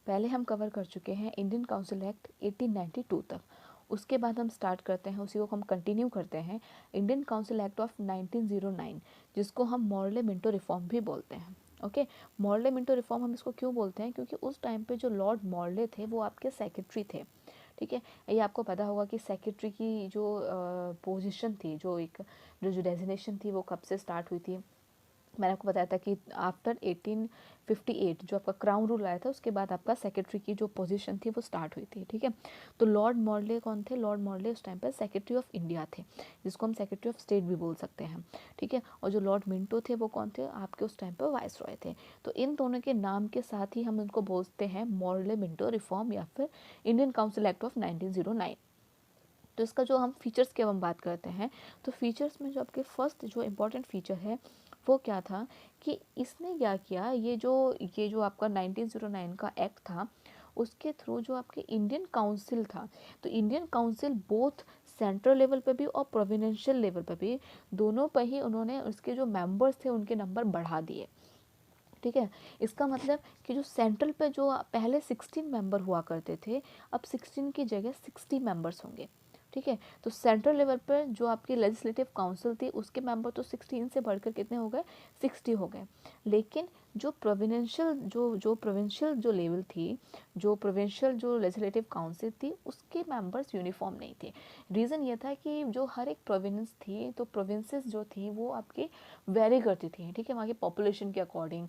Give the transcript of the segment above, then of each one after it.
पहले हम कवर कर चुके हैं इंडियन काउंसिल एक्ट 1892 तक। उसके बाद हम स्टार्ट करते हैं, उसी को हम कंटिन्यू करते हैं, इंडियन काउंसिल एक्ट ऑफ 1909, जिसको हम मॉर्ले मिंटो रिफॉर्म भी बोलते हैं। ओके, मॉर्ले मिंटो रिफॉर्म हम इसको क्यों बोलते हैं, क्योंकि उस टाइम पे जो लॉर्ड मॉर्ले थे वो आपके सेक्रेटरी थे। ठीक है, ये आपको पता होगा कि सेक्रेटरी की जो पोजीशन थी, जो डेजिग्नेशन थी, वो कब से स्टार्ट हुई थी। मैंने आपको बताया था कि आफ्टर 1858 जो आपका क्राउन रूल आया था, उसके बाद आपका सेक्रेटरी की जो पोजीशन थी वो स्टार्ट हुई थी। ठीक है, तो लॉर्ड मॉर्ले कौन थे? लॉर्ड मॉर्ले उस टाइम पर सेक्रेटरी ऑफ इंडिया थे, जिसको हम सेक्रेटरी ऑफ स्टेट भी बोल सकते हैं। ठीक है, और जो लॉर्ड मिंटो थे वो कौन थे? आपके उस टाइम पर वाइस रॉय थे। तो इन दोनों के नाम के साथ ही हम उनको बोलते हैं मॉर्ले मिंटो रिफॉर्म या फिर इंडियन काउंसिल एक्ट ऑफ 1909। तो इसका जो हम फीचर्स की हम बात करते हैं, तो फीचर्स में जो आपके फर्स्ट जो इम्पोर्टेंट फीचर है वो क्या था कि इसने क्या किया, ये जो आपका 1909 का एक्ट था, उसके थ्रू जो आपके इंडियन काउंसिल था, तो Indian council both central level पे भी और प्रोविडेंशियल लेवल पे भी, दोनों पर ही उन्होंने उसके जो मेंबर्स थे उनके नंबर बढ़ा दिए। ठीक है, इसका मतलब कि जो सेंट्रल पे जो पहले 16 मेंबर हुआ करते थे, अब 16 की जगह 60 मेंबर्स होंगे। ठीक है, तो सेंट्रल लेवल पर जो आपकी लेजिस्लेटिव काउंसिल थी उसके मेंबर तो 16 से बढ़कर कितने हो गए? 60 हो गए। लेकिन जो प्रोविंशियल जो लेवल थी, जो प्रोविंशियल जो लेजिस्लेटिव काउंसिल थी, उसके मेंबर्स यूनिफॉर्म नहीं थे। रीज़न ये था कि जो हर एक प्रोविंस थी, तो प्रोविंसेस जो थी वो आपकी वेरी करती थी। ठीक है, वहाँ की पॉपुलेशन के अकॉर्डिंग।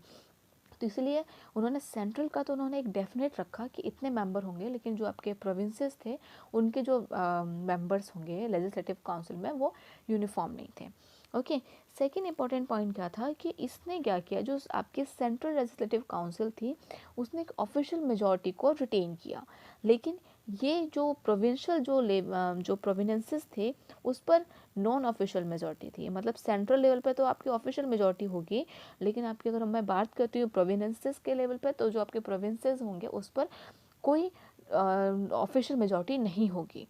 तो इसलिए उन्होंने सेंट्रल का तो उन्होंने एक डेफिनेट रखा कि इतने मेंबर होंगे, लेकिन जो आपके प्रोविंसेस थे उनके जो मेंबर्स होंगे लेजिस्लेटिव काउंसिल में वो यूनिफॉर्म नहीं थे। ओके, सेकंड इंपॉर्टेंट पॉइंट क्या था कि इसने क्या किया, जो आपकी सेंट्रल लेजिस्लेटिव काउंसिल थी उसने एक ऑफिशियल मेजॉरिटी को रिटेन किया, लेकिन ये जो प्रोविंशियल जो प्रोविनेंसेस थे उस पर नॉन ऑफिशियल मेजॉरिटी थी। मतलब सेंट्रल लेवल पे तो आपकी ऑफिशियल मेजॉरिटी होगी, लेकिन आपकी अगर मैं बात करती हूँ प्रोविनेंसेस के लेवल पे, तो जो आपके प्रोविंसेस होंगे उस पर कोई ऑफिशियल मेजॉरिटी नहीं होगी।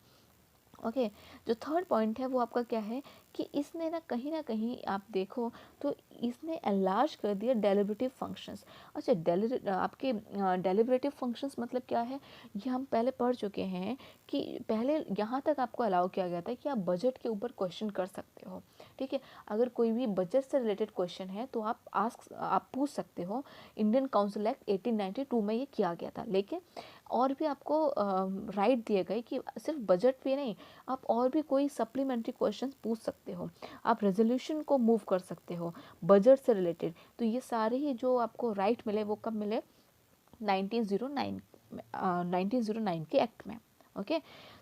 ओके, जो थर्ड पॉइंट है वो आपका क्या है कि इसने ना कहीं आप देखो तो इसने एनलार्ज कर दिया डेलिब्रेटिव फंक्शंस। अच्छा, आपके डेलिब्रेटिव फंक्शंस मतलब क्या है, ये हम पहले पढ़ चुके हैं कि पहले यहाँ तक आपको अलाउ किया गया था कि आप बजट के ऊपर क्वेश्चन कर सकते हो। ठीक है, अगर कोई भी बजट से रिलेटेड क्वेश्चन है तो आप पूछ सकते हो। इंडियन काउंसिल एक्ट 1892 में ये किया गया था, लेकिन और भी आपको राइट दिए गए कि सिर्फ बजट पे नहीं, आप और भी कोई सप्लीमेंट्री क्वेश्चंस पूछ सकते हो, आप रेजोल्यूशन को मूव कर सकते हो बजट से रिलेटेड। तो ये सारे ही जो आपको राइट मिले वो कब मिले? 1909 के एक्ट में। ओके,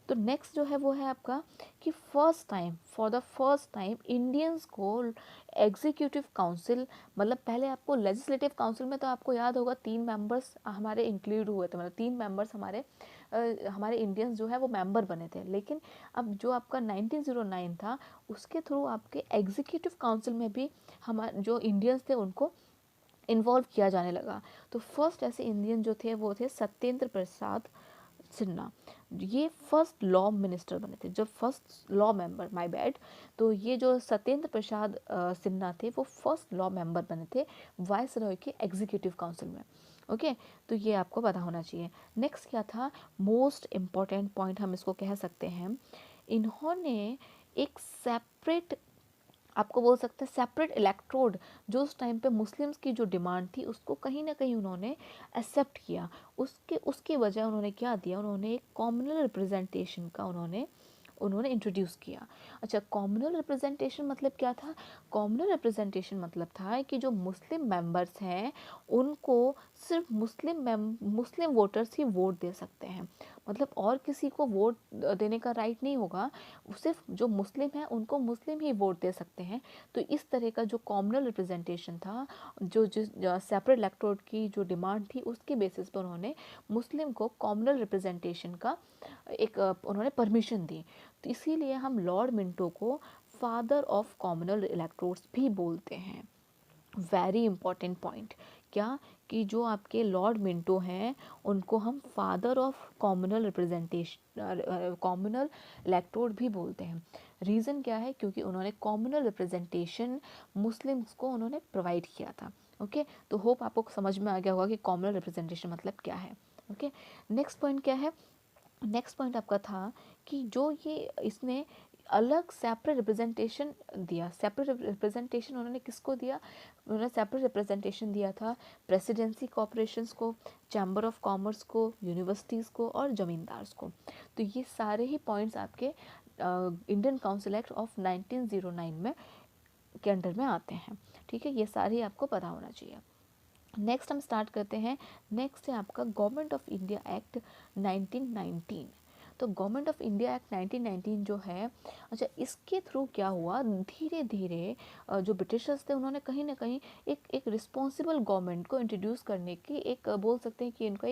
तो नेक्स्ट जो है वो है आपका कि for the first time Indians को एग्जीक्यूटिव काउंसिल, मतलब पहले आपको लेजिस्लेटिव काउंसिल में तो आपको याद होगा 3 मेंबर्स हमारे इंक्लूड हुए थे, मतलब 3 मेंबर्स हमारे इंडियंस जो है वो मेंबर बने थे। लेकिन अब जो आपका 1909 था उसके थ्रू आपके एग्जीक्यूटिव काउंसिल में भी हमारे जो इंडियंस थे उनको इन्वॉल्व किया जाने लगा। तो फर्स्ट ऐसे इंडियन जो थे वो थे सत्येंद्र प्रसाद सिन्हा। ये फर्स्ट लॉ मिनिस्टर बने थे, जब first law member, my bad. तो ये जो सत्येंद्र प्रसाद सिन्हा थे वो फर्स्ट लॉ मेंबर बने थे वाइस रॉय के एग्जीक्यूटिव काउंसिल में। ओके, तो ये आपको पता होना चाहिए। नेक्स्ट क्या था, मोस्ट इम्पॉर्टेंट पॉइंट हम इसको कह सकते हैं, इन्होंने एक सेपरेट, आपको बोल सकते हैं सेपरेट इलेक्ट्रोड, जो उस टाइम पे मुस्लिम्स की जो डिमांड थी उसको कहीं ना कहीं उन्होंने एक्सेप्ट किया। उसके वजह उन्होंने क्या दिया, उन्होंने एक कॉम्युनल रिप्रेजेंटेशन का उन्होंने इंट्रोड्यूस किया। अच्छा, कॉम्युनल रिप्रेजेंटेशन मतलब क्या था? कॉम्युनल रिप्रेजेंटेशन मतलब था कि जो मुस्लिम मेंबर्स हैं उनको सिर्फ मुस्लिम वोटर्स ही वोट दे सकते हैं, मतलब और किसी को वोट देने का राइट नहीं होगा, सिर्फ जो मुस्लिम हैं उनको मुस्लिम ही वोट दे सकते हैं। तो इस तरह का जो कॉम्युनल रिप्रेजेंटेशन था, जो जिस सेपरेट इलेक्टोरेट की जो डिमांड थी उसके बेसिस पर उन्होंने मुस्लिम को कॉम्युनल रिप्रेजेंटेशन का एक उन्होंने परमिशन दी। तो इसीलिए हम लॉर्ड मिंटो को फादर ऑफ कॉम्युनल इलेक्टोरेट्स भी बोलते हैं। वेरी इंपॉर्टेंट पॉइंट, क्या कि जो आपके लॉर्ड मिंटो हैं उनको हम father of communal representation, communal electorate भी बोलते हैं। रीज़न क्या है? क्योंकि उन्होंने कॉम्युनल रिप्रेजेंटेशन मुस्लिम्स को उन्होंने प्रोवाइड किया था। ओके, तो होप आपको समझ में आ गया होगा कि कॉम्युनल रिप्रेजेंटेशन मतलब क्या है। ओके, नेक्स्ट पॉइंट क्या है? नेक्स्ट पॉइंट आपका था कि जो ये इसने अलग सेपरेट रिप्रेजेंटेशन दिया। सेपरेट रिप्रेजेंटेशन उन्होंने किसको दिया? उन्होंने सेपरेट रिप्रेजेंटेशन दिया था प्रेसिडेंसी कॉर्पोरेशंस को, चैम्बर ऑफ कॉमर्स को, यूनिवर्सिटीज़ को और ज़मींदार्स को। तो ये सारे ही पॉइंट्स आपके इंडियन काउंसिल एक्ट ऑफ 1909 में के अंडर में आते हैं। ठीक है, ये सारे आपको पता होना चाहिए। नेक्स्ट हम स्टार्ट करते हैं। नेक्स्ट है आपका गवर्नमेंट ऑफ इंडिया एक्ट 1919। तो गवर्नमेंट ऑफ इंडिया एक्ट 1919 जो है, अच्छा इसके थ्रू क्या हुआ, धीरे धीरे जो ब्रिटिशर्स थे उन्होंने कहीं ना कहीं एक रिस्पॉन्सिबल गवर्नमेंट को इंट्रोड्यूस करने की एक बोल सकते हैं कि इनका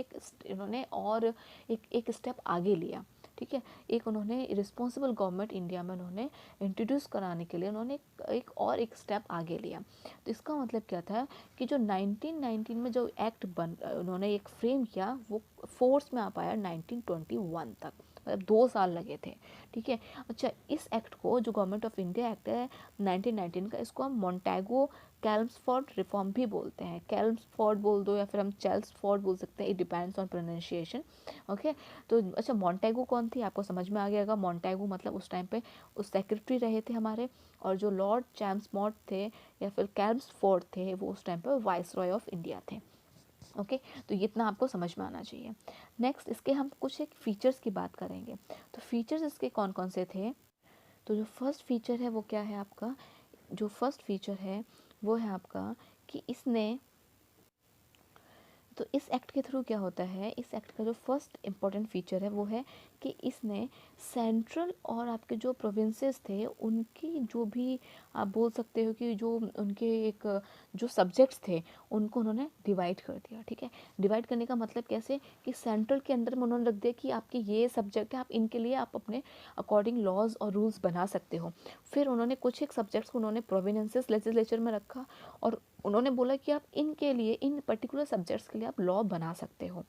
इन्होंने और एक स्टेप आगे लिया। ठीक है, एक उन्होंने रिस्पॉन्सिबल गवर्नमेंट इंडिया में उन्होंने इंट्रोड्यूस कराने के लिए उन्होंने एक स्टेप आगे लिया। तो इसका मतलब क्या था कि जो 1919 में जो एक्ट उन्होंने एक फ्रेम किया वो फोर्स में आ पाया 1921 तक, मतलब 2 साल लगे थे। ठीक है, अच्छा इस एक्ट को जो गवर्नमेंट ऑफ इंडिया एक्ट है 1919 का, इसको हम मॉन्टेगो कैल्म्सफोर्ड रिफॉर्म भी बोलते हैं। कैल्म्सफोर्ड बोल दो या फिर हम चेल्म्सफोर्ड बोल सकते हैं, it depends on pronunciation. Okay, तो अच्छा मॉन्टेगो कौन थी, आपको समझ में आ गया होगा। मॉन्टेगो मतलब उस टाइम पे उस सेक्रेटरी रहे थे हमारे, और जो लॉर्ड चैम्समोट थे या फिर कैल्म्सफोर्ड थे वो उस टाइम पर वाइसरॉय ऑफ इंडिया थे। ओके, तो ये इतना आपको समझ में आना चाहिए। नेक्स्ट इसके हम कुछ एक फीचर्स की बात करेंगे। तो फीचर्स इसके कौन कौन से थे? तो जो फर्स्ट फीचर है वो क्या है आपका? जो फर्स्ट फीचर है वो है आपका कि इसने, तो इस एक्ट के थ्रू क्या होता है, इस एक्ट का जो फर्स्ट इम्पॉर्टेंट फीचर है वो है कि इसने सेंट्रल और आपके जो प्रोविंसेस थे उनकी जो भी आप बोल सकते हो कि जो उनके एक जो सब्जेक्ट्स थे उनको उन्होंने डिवाइड कर दिया। ठीक है, डिवाइड करने का मतलब कैसे कि सेंट्रल के अंदर में उन्होंने रख दिया कि आपके ये सब्जेक्ट है, आप इनके लिए आप अपने अकॉर्डिंग लॉज और रूल्स बना सकते हो। फिर उन्होंने कुछ एक सब्जेक्ट्स को उन्होंने प्रोविनेंसेस लेजिस्लेचर में रखा और उन्होंने बोला कि आप इनके लिए इन पर्टिकुलर सब्जेक्ट्स के लिए आप लॉ बना सकते हो।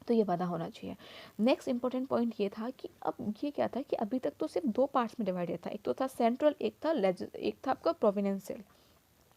तो ये पता होना चाहिए। नेक्स्ट इंपॉर्टेंट पॉइंट ये था कि अब ये क्या था कि अभी तक तो सिर्फ 2 पार्ट्स में डिवाइडेड था, एक तो था सेंट्रल, एक था आपका प्रोविनेंशियल।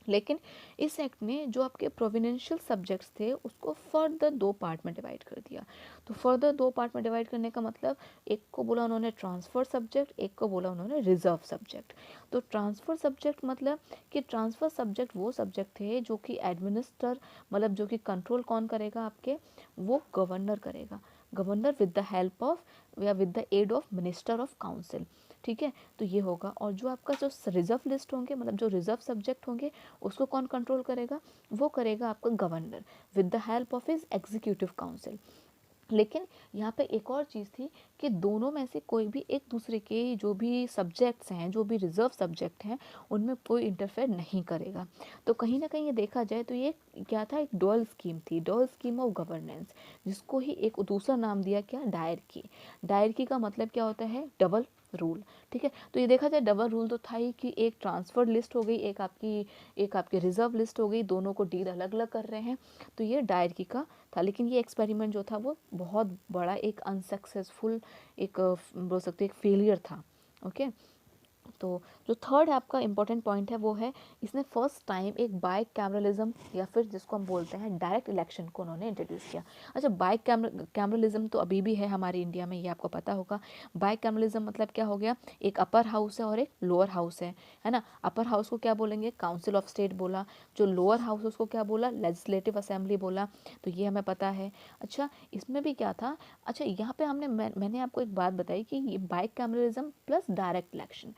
लेकिन इस एक्ट ने जो आपके प्रोविनेंशियल सब्जेक्ट्स थे उसको फर्दर 2 पार्ट में डिवाइड कर दिया। तो फर्दर 2 पार्ट में डिवाइड करने का मतलब एक को बोला उन्होंने ट्रांसफर सब्जेक्ट, एक को बोला उन्होंने रिजर्व सब्जेक्ट। तो ट्रांसफर सब्जेक्ट मतलब कि ट्रांसफर सब्जेक्ट वो सब्जेक्ट थे जो कि एडमिनिस्टर मतलब जो कि कंट्रोल कौन करेगा आपके, वो गवर्नर करेगा। Governor with the help of या with the aid of minister of council. ठीक है, तो ये होगा। और जो आपका जो रिजर्व लिस्ट होंगे मतलब जो रिजर्व सब्जेक्ट होंगे उसको कौन कंट्रोल करेगा, वो करेगा आपका governor with the help of his executive council. लेकिन यहाँ पे एक और चीज़ थी कि दोनों में से कोई भी एक दूसरे के जो भी सब्जेक्ट्स हैं, जो भी रिजर्व सब्जेक्ट हैं, उनमें कोई इंटरफेयर नहीं करेगा। तो कहीं ना कहीं ये देखा जाए तो ये क्या था, एक डुअल स्कीम थी, डुअल स्कीम ऑफ गवर्नेंस, जिसको ही एक दूसरा नाम दिया क्या, डायरकी। डायरकी का मतलब क्या होता है, डबल रूल। ठीक है, तो ये देखा जाए डबल रूल तो था ही कि एक ट्रांसफर लिस्ट हो गई, एक आपकी रिजर्व लिस्ट हो गई, दोनों को डील अलग अलग कर रहे हैं। तो ये डायरकी का था। लेकिन ये एक्सपेरिमेंट जो था वो बहुत बड़ा एक अनसक्सेसफुल एक बोल सकते एक फेलियर था। ओके, तो जो थर्ड आपका इंपॉर्टेंट पॉइंट है वो है इसने फर्स्ट टाइम एक बाई कैमरलिज्म या फिर जिसको हम बोलते हैं डायरेक्ट इलेक्शन को उन्होंने इंट्रोड्यूस किया। अच्छा, बाई कैमरलिज्म तो अभी भी है हमारे इंडिया में, ये आपको पता होगा। बाई कैमरलिज्म मतलब क्या हो गया, एक अपर हाउस है और एक लोअर हाउस है ना। अपर हाउस को क्या बोलेंगे, काउंसिल ऑफ स्टेट बोला। जो लोअर हाउस उसको क्या बोला, लेजिस्लेटिव असेंबली बोला। तो ये हमें पता है। अच्छा, इसमें भी क्या था, अच्छा यहाँ पे मैंने आपको एक बात बताई कि ये by cameralism plus direct election.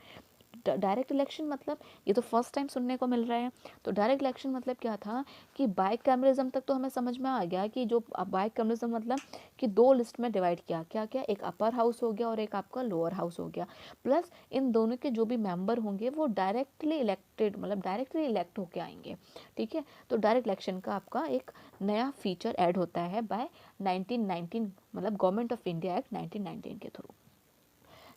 Direct election मतलब ये तो फर्स्ट टाइम सुनने को मिल रहा है। तो डायरेक्ट इलेक्शन मतलब क्या था कि बाइकैमरिज्म तक तो हमें समझ में आ गया कि जो बाइकैमरिज्म मतलब कि 2 लिस्ट में डिवाइड किया, क्या क्या, एक अपर हाउस हो गया और एक आपका लोअर हाउस हो गया। प्लस इन दोनों के जो भी मेंबर होंगे वो डायरेक्टली इलेक्टेड मतलब डायरेक्टली इलेक्ट होके आएंगे। ठीक है, तो डायरेक्ट इलेक्शन का आपका एक नया फीचर ऐड होता है बाय 1919 मतलब गवर्नमेंट ऑफ इंडिया एक्ट 1919 के थ्रू।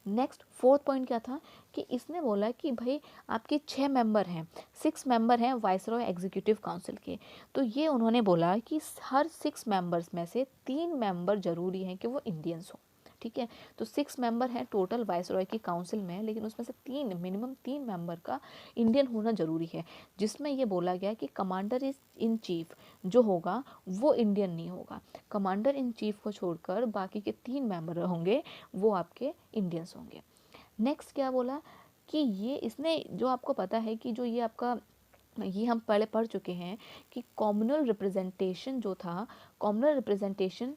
नेक्स्ट फोर्थ पॉइंट क्या था कि इसने बोला कि भाई आपके 6 मेंबर हैं, 6 मेंबर हैं वाइसरॉय एग्जीक्यूटिव काउंसिल के। तो ये उन्होंने बोला कि हर 6 मेंबर्स में से 3 मेंबर जरूरी हैं कि वो इंडियंस हो। ठीक है। तो 6 मेंबर हैं टोटल वाइसरॉय की काउंसिल में, लेकिन उसमें से मिनिमम 3 मेंबर का इंडियन होना जरूरी है, जिसमें ये बोला गया कि कमांडर इन चीफ जो होगा वो इंडियन नहीं होगा। कमांडर इन चीफ को छोड़कर बाकी के 3 मेंबर होंगे वो आपके इंडियंस होंगे। नेक्स्ट क्या बोला कि ये इसने जो आपको पता है कि जो ये आपका ये हम पहले पढ़ चुके हैं कि कॉम्युनल रिप्रेजेंटेशन जो था, कॉम्युनल रिप्रेजेंटेशन।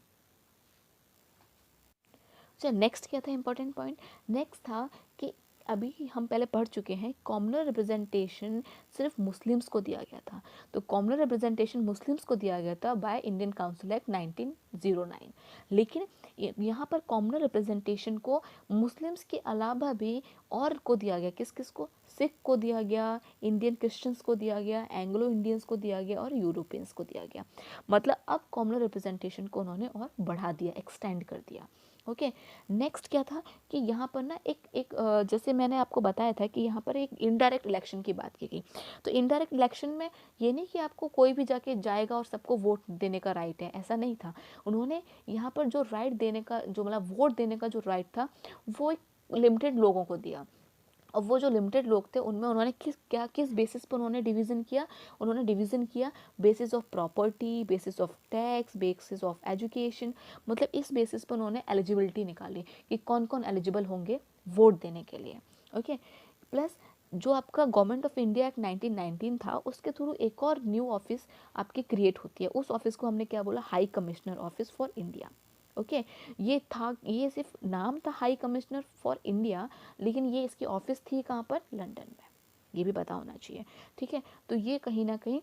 अच्छा, नेक्स्ट क्या था इंपॉर्टेंट पॉइंट? नेक्स्ट था कि अभी हम पहले पढ़ चुके हैं कॉम्युनल रिप्रेजेंटेशन सिर्फ मुस्लिम्स को दिया गया था। तो कॉम्युनल रिप्रेजेंटेशन मुस्लिम्स को दिया गया था बाय इंडियन काउंसिल एक्ट 1909। लेकिन यहाँ पर कॉम्युनल रिप्रेजेंटेशन को मुस्लिम्स के अलावा भी और को दिया गया। किस किस को? सिख को दिया गया, इंडियन क्रिश्चियंस को दिया गया, एंग्लो इंडियंस को दिया गया और यूरोपियंस को दिया गया। मतलब अब कॉम्युनल रिप्रेजेंटेशन को उन्होंने और बढ़ा दिया, एक्सटेंड कर दिया। ओके, नेक्स्ट क्या था कि यहाँ पर ना एक जैसे मैंने आपको बताया था कि यहाँ पर एक इनडायरेक्ट इलेक्शन की बात की गई। तो इनडायरेक्ट इलेक्शन में ये नहीं कि आपको कोई भी जाके जाएगा और सबको वोट देने का राइट है, ऐसा नहीं था। उन्होंने यहाँ पर जो राइट देने का, जो मतलब वोट देने का जो राइट था, वो एक लिमिटेड लोगों को दिया। और वो जो लिमिटेड लोग थे उनमें उन्होंने किस बेसिस पर उन्होंने डिवीज़न किया? उन्होंने डिवीज़न किया basis of property, basis of tax, basis of education. मतलब इस बेसिस पर उन्होंने एलिजिबिलिटी निकाली कि कौन कौन एलिजिबल होंगे वोट देने के लिए। ओके, प्लस जो आपका गवर्नमेंट ऑफ इंडिया एक्ट 1919 था, उसके थ्रू एक और न्यू ऑफिस आपकी क्रिएट होती है। उस ऑफिस को हमने क्या बोला? High commissioner office for India. Okay, ये था, ये सिर्फ नाम था हाई कमिश्नर फॉर इंडिया, लेकिन ये इसकी ऑफिस थी कहाँ पर? लंदन में। ये भी पता होना चाहिए, ठीक है। तो ये कहीं ना कहीं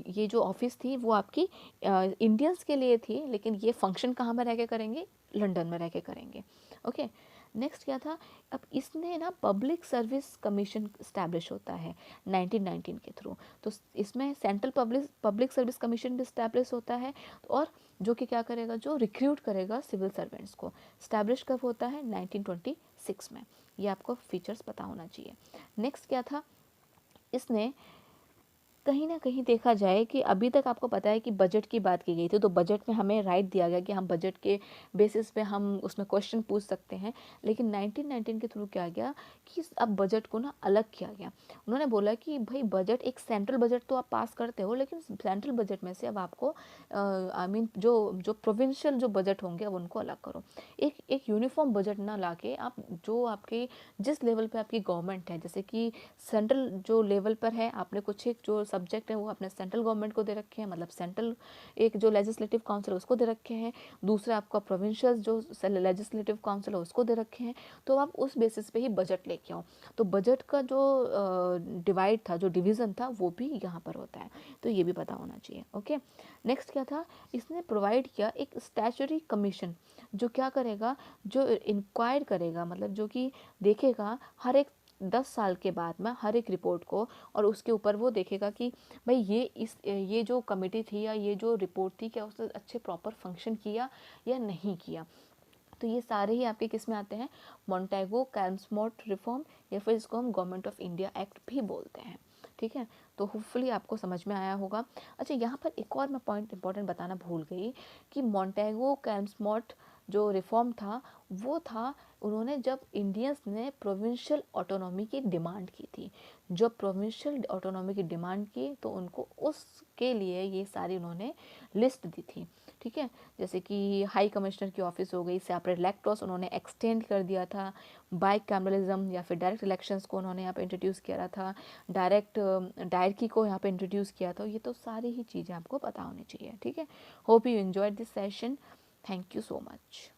ये जो ऑफिस थी वो आपकी इंडियंस के लिए थी, लेकिन ये फंक्शन कहाँ में रह के करेंगे? लंदन में रह के करेंगे। ओके, नेक्स्ट क्या था? अब इसने ना पब्लिक सर्विस कमीशन स्टैब्लिश होता है 1919 के थ्रू। तो इसमें सेंट्रल पब्लिक सर्विस कमीशन भी स्टैब्लिश होता है, और जो कि क्या करेगा? जो रिक्रूट करेगा सिविल सर्वेंट्स को। स्टैब्लिश कब होता है? 1926 में। ये आपको फीचर्स पता होना चाहिए। नेक्स्ट क्या था? इसने कहीं ना कहीं देखा जाए कि अभी तक आपको पता है कि बजट की बात की गई थी, तो बजट में हमें राइट दिया गया कि हम बजट के बेसिस पे हम उसमें क्वेश्चन पूछ सकते हैं। लेकिन 1919 के थ्रू क्या गया कि अब बजट को ना अलग किया गया। उन्होंने बोला कि भाई बजट, एक सेंट्रल बजट तो आप पास करते हो, लेकिन सेंट्रल बजट में से अब आपको जो प्रोविंशियल जो बजट होंगे अब उनको अलग करो। एक यूनिफॉर्म बजट ना ला के आप जो आपके जिस लेवल पे आपकी गवर्नमेंट है, जैसे कि सेंट्रल जो लेवल पर है, आपने कुछ एक जो सब्जेक्ट है वो अपने सेंट्रल गवर्नमेंट को दे रखे हैं, मतलब सेंट्रल एक जो लेजिस्लेटिव काउंसिल उसको दे रखे हैं, दूसरा आपका प्रोविंशियल जो लेजिस्लेटिव काउंसिल है उसको दे रखे हैं। तो आप उस बेसिस पे ही बजट लेके आओ। तो बजट का जो डिवाइड था, जो डिवीज़न था, वो भी यहाँ पर होता है। तो ये भी पता होना चाहिए। ओके, नेक्स्ट क्या था? इसने प्रोवाइड किया एक स्टैचुटरी कमीशन, जो क्या करेगा? जो इंक्वायर करेगा, मतलब जो कि देखेगा हर एक 10 साल के बाद में हर एक रिपोर्ट को, और उसके ऊपर वो देखेगा कि भाई ये जो कमेटी थी या ये जो रिपोर्ट थी, क्या उसने अच्छे प्रॉपर फंक्शन किया या नहीं किया। तो ये सारे ही आपके किस में आते हैं? मॉन्टेगो कैल्मस्फोर्ड रिफॉर्म, या फिर इसको हम गवर्नमेंट ऑफ इंडिया एक्ट भी बोलते हैं। ठीक है, तो होपफुली आपको समझ में आया होगा। अच्छा, यहाँ पर एक और मैं पॉइंट इंपॉर्टेंट बताना भूल गई कि मॉन्टेगो कैल्मस्फोर्ड जो रिफॉर्म था वो था, उन्होंने जब इंडियंस ने प्रोविंशियल ऑटोनॉमी की डिमांड की थी, जब प्रोविंशियल ऑटोनॉमी की डिमांड की तो उनको उसके लिए ये सारी उन्होंने लिस्ट दी थी। ठीक है, जैसे कि हाई कमिश्नर की ऑफिस हो गई, सेपरेट इलेक्टोरस उन्होंने एक्सटेंड कर दिया था, बाइकैमरलिज्म या फिर डायरेक्ट इलेक्शंस को उन्होंने यहाँ पे इंट्रोड्यूस किया था, डायरेक्ट डायरकी को यहाँ पे इंट्रोड्यूस किया था। ये तो सारी ही चीज़ें आपको पता होनी चाहिए। ठीक है, hope you enjoyed this session. Thank you so much.